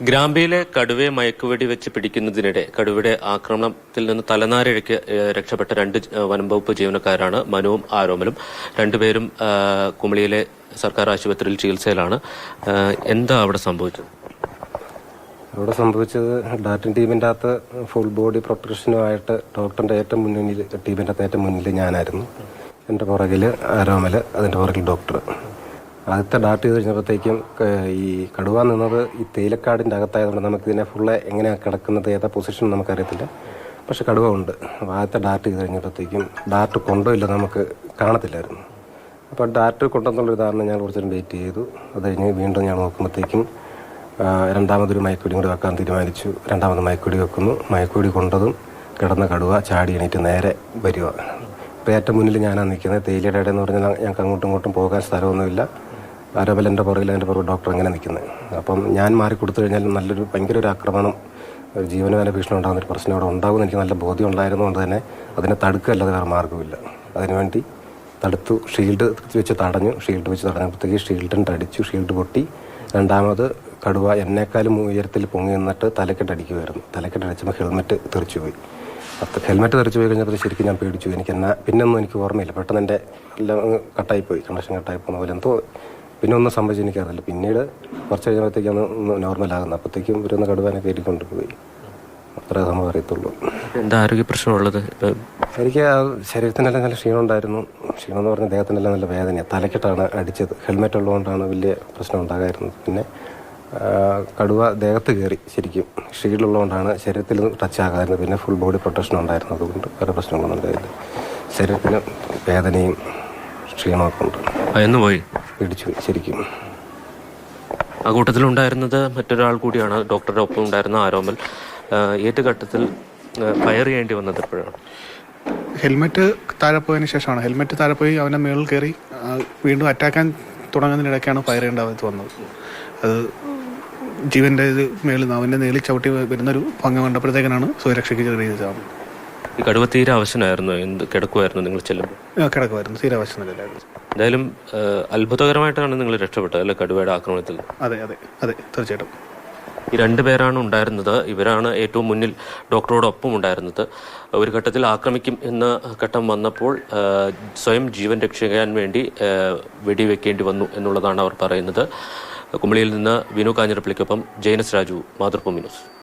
ഗ്രാമ്പിയിലെ കടുവയെ മയക്കുവെടി വെച്ച് പിടിക്കുന്നതിനിടെ കടുവയുടെ ആക്രമണത്തിൽ നിന്ന് തലനാരിഴയ്ക്ക് രക്ഷപ്പെട്ട രണ്ട് വനംവകുപ്പ് ജീവനക്കാരാണ് മനുവും ആരോമലും. രണ്ടുപേരും കുമളിയിലെ സർക്കാർ ആശുപത്രിയിൽ ചികിത്സയിലാണ്. എന്താ അവിടെ സംഭവിച്ചത്? അവിടെ സംഭവിച്ചത് ഡാറ്റൻ ടീമിൻ്റെ അകത്ത് ഫുൾ ബോഡി പ്രൊട്ടക്ഷനുമായിട്ട് ഡോക്ടറിൻ്റെ ഏറ്റവും മുന്നിൽ, ടീമിൻ്റെ അകത്ത് ഏറ്റവും മുന്നിൽ ഞാനായിരുന്നു. എൻ്റെ പുറകിൽ ആരോമൽ, അതിൻ്റെ പുറകിൽ ഡോക്ടർ. ആദ്യത്തെ ഡാർട്ട് ചെയ്ത് കഴിഞ്ഞപ്പോഴത്തേക്കും ഈ കടുവ നിന്നത് ഈ തേയിലക്കാടിൻ്റെ അകത്തായതുകൊണ്ട് നമുക്കിതിനെ ഫുള്ള് എങ്ങനെയാണ് കിടക്കുന്നത്, ഏതാ പൊസിഷൻ നമുക്കറിയത്തില്ല. പക്ഷെ കടുവ ഉണ്ട്. ആദ്യത്തെ ഡാർട്ട് ചെയ്ത് കഴിഞ്ഞപ്പോഴത്തേക്കും ഡാർട്ട് കൊണ്ടോ ഇല്ല നമുക്ക് കാണത്തില്ലായിരുന്നു. അപ്പോൾ ഡാർട്ട് കൊണ്ടെന്നുള്ളൊരു ധാരണ ഞാൻ കുറച്ചേരം വെയിറ്റ് ചെയ്തു. അത് കഴിഞ്ഞ് വീണ്ടും ഞാൻ നോക്കുമ്പോഴത്തേക്കും രണ്ടാമതൊരു മയക്കുവെടി കൂടി വെക്കാൻ തീരുമാനിച്ചു. രണ്ടാമത് മയക്കുവെടി വെക്കുന്നു. മയക്കുവെടി കൊണ്ടതും കിടന്ന കടുവ ചാടി എണീറ്റ് നേരെ വരിക. ഇപ്പോൾ ഏറ്റവും മുന്നിൽ ഞാനാണ് നിൽക്കുന്നത്. തേയിലയുടെ ഇടയെന്ന് പറഞ്ഞാൽ ഞങ്ങൾക്ക് അങ്ങോട്ടും ഇങ്ങോട്ടും പോകാൻ സ്ഥലമൊന്നുമില്ല. ആരോമൽ എൻ്റെ പുറകിൽ, എൻ്റെ പുറകെ ഡോക്ടർ അങ്ങനെ നിൽക്കുന്നത്. അപ്പം ഞാൻ മാറി കൊടുത്തു കഴിഞ്ഞാൽ ഭയങ്കര ഒരു ആക്രമണം, ഒരു ജീവനോപായ ഭീഷണി ഉണ്ടാകുന്നൊരു പ്രശ്നം അവിടെ ഉണ്ടാകുമെന്ന് എനിക്ക് നല്ല ബോധ്യം ഉണ്ടായിരുന്നതുകൊണ്ട് തന്നെ അതിനെ തടുക്കുകയല്ലാതെ വേറെ മാർഗ്ഗമില്ല. അതിനുവേണ്ടി തടുത്തു. ഷീൽഡ് വെച്ച് തടഞ്ഞു. ഷീൽഡ് വെച്ച് തടഞ്ഞപ്പോഴത്തേക്ക് ഷീൽഡിൻ്റെ അടിച്ചു. ഷീൽഡ് പൊട്ടി. രണ്ടാമത് കടുവ എന്നെക്കാളും ഉയരത്തിൽ പൊങ്ങി നിന്നിട്ട് തലക്കെട്ടടിക്കുമായിരുന്നു. തലക്കെട്ടടിച്ചപ്പോൾ ഹെൽമെറ്റ് തെറിച്ചുപോയി. ഹെൽമെറ്റ് തെറിച്ച് പോയി കഴിഞ്ഞപ്പോൾ ശരിക്കും ഞാൻ പേടിച്ചു. പിന്നൊന്നും എനിക്ക് ഓർമ്മയില്ല. പെട്ടെന്ന് എൻ്റെ എല്ലാം കട്ടായിപ്പോയി, കണക്ഷൻ കട്ടായി പോകുന്ന പോലെ എന്തോ. പിന്നെ ഒന്നും സംഭവിച്ചു എനിക്കറിയില്ല. പിന്നീട് കുറച്ച് കഴിയുമ്പോഴത്തേക്കാണ് ഒന്ന് നോർമലാകുന്നത്. അപ്പോഴത്തേക്കും ഇവരൊന്ന് കടുവാനെ കയറ്റിക്കൊണ്ട് പോയി. അത്രേ സംഭവം അറിയത്തുള്ളൂ. എന്താ ആരോഗ്യ പ്രശ്നമുള്ളത്? എനിക്ക് ശരീരത്തിനെല്ലാം നല്ല ക്ഷീണം ഉണ്ടായിരുന്നു. ക്ഷീണം എന്ന് പറഞ്ഞാൽ ദേഹത്തിനെല്ലാം നല്ല വേദനയാണ്. തലക്കെട്ടാണ് അടിച്ചത്. ഹെൽമെറ്റ് ഉള്ളതുകൊണ്ടാണ് വലിയ പ്രശ്നം ഉണ്ടാകായിരുന്നത്. പിന്നെ കടുവ ദേഹത്ത് കയറി. ശരിക്കും ഷീൽഡുള്ളതുകൊണ്ടാണ് ശരീരത്തിൽ ടച്ച് ആകാതിരുന്നത്. പിന്നെ ഫുൾ ബോഡി പ്രൊട്ടക്ഷൻ ഉണ്ടായിരുന്നു. അതുകൊണ്ട് വേറെ പ്രശ്നങ്ങളൊന്നും ഉണ്ടായില്ല. ശരീരത്തിന് വേദനയും ക്ഷീണമൊക്കെ ഉണ്ട്. പോയി പിടിച്ചു ശരിക്കും. ആ കൂട്ടത്തിലുണ്ടായിരുന്നത് മറ്റൊരാൾ കൂടിയാണ്, ഡോക്ടറുടെ ഒപ്പം ഉണ്ടായിരുന്ന ആരോമൽ. ഏറ്റുഘട്ടത്തിൽ ഫയർ ചെയ്യേണ്ടി വന്നത് എപ്പോഴാണ്? ഹെൽമെറ്റ് താഴെ പോയതിനു ശേഷമാണ്. ഹെൽമെറ്റ് താഴെ പോയി അവൻ്റെ മേളിൽ കയറി വീണ്ടും അറ്റാക്കാൻ തുടങ്ങുന്നതിനിടയ്ക്കാണ് ഫയർ ചെയ്യേണ്ടത് വന്നത്. അത് ജീവൻ്റെ മേളിൽ അവൻ്റെ നേളിൽ ചവിട്ടി വരുന്നൊരു ഭംഗം കണ്ടപ്പോഴത്തേക്കാണ് സ്വയരക്ഷയ്ക്ക് ചെറിയ ഈ കടുവ തീരെ അവശനായിരുന്നു. കിടക്കുമായിരുന്നു നിങ്ങൾ ചെല്ലുമ്പോൾ? കിടക്കുമായിരുന്നു. തീരെ അവശനില്ലായിരുന്നു. എന്തായാലും അത്ഭുതകരമായിട്ടാണ് നിങ്ങൾ രക്ഷപ്പെട്ടത് അല്ലെ കടുവയുടെ ആക്രമണത്തിൽ? അതെ അതെ അതെ തീർച്ചയായിട്ടും. ഈ രണ്ടുപേരാണ് ഉണ്ടായിരുന്നത്. ഇവരാണ് ഏറ്റവും മുന്നിൽ ഡോക്ടറോടൊപ്പം ഉണ്ടായിരുന്നത്. ഒരു ഘട്ടത്തിൽ ആക്രമിക്കും എന്ന ഘട്ടം വന്നപ്പോൾ സ്വയം ജീവൻ രക്ഷിക്കാൻ വേണ്ടി വെടിവെക്കേണ്ടി വന്നു എന്നുള്ളതാണ് അവർ പറയുന്നത്. കുമളിയിൽ നിന്ന് വിനു കാഞ്ഞിരപ്പള്ളിക്കൊപ്പം ജയനസ് രാജു, മാതൃഭൂമി ന്യൂസ്.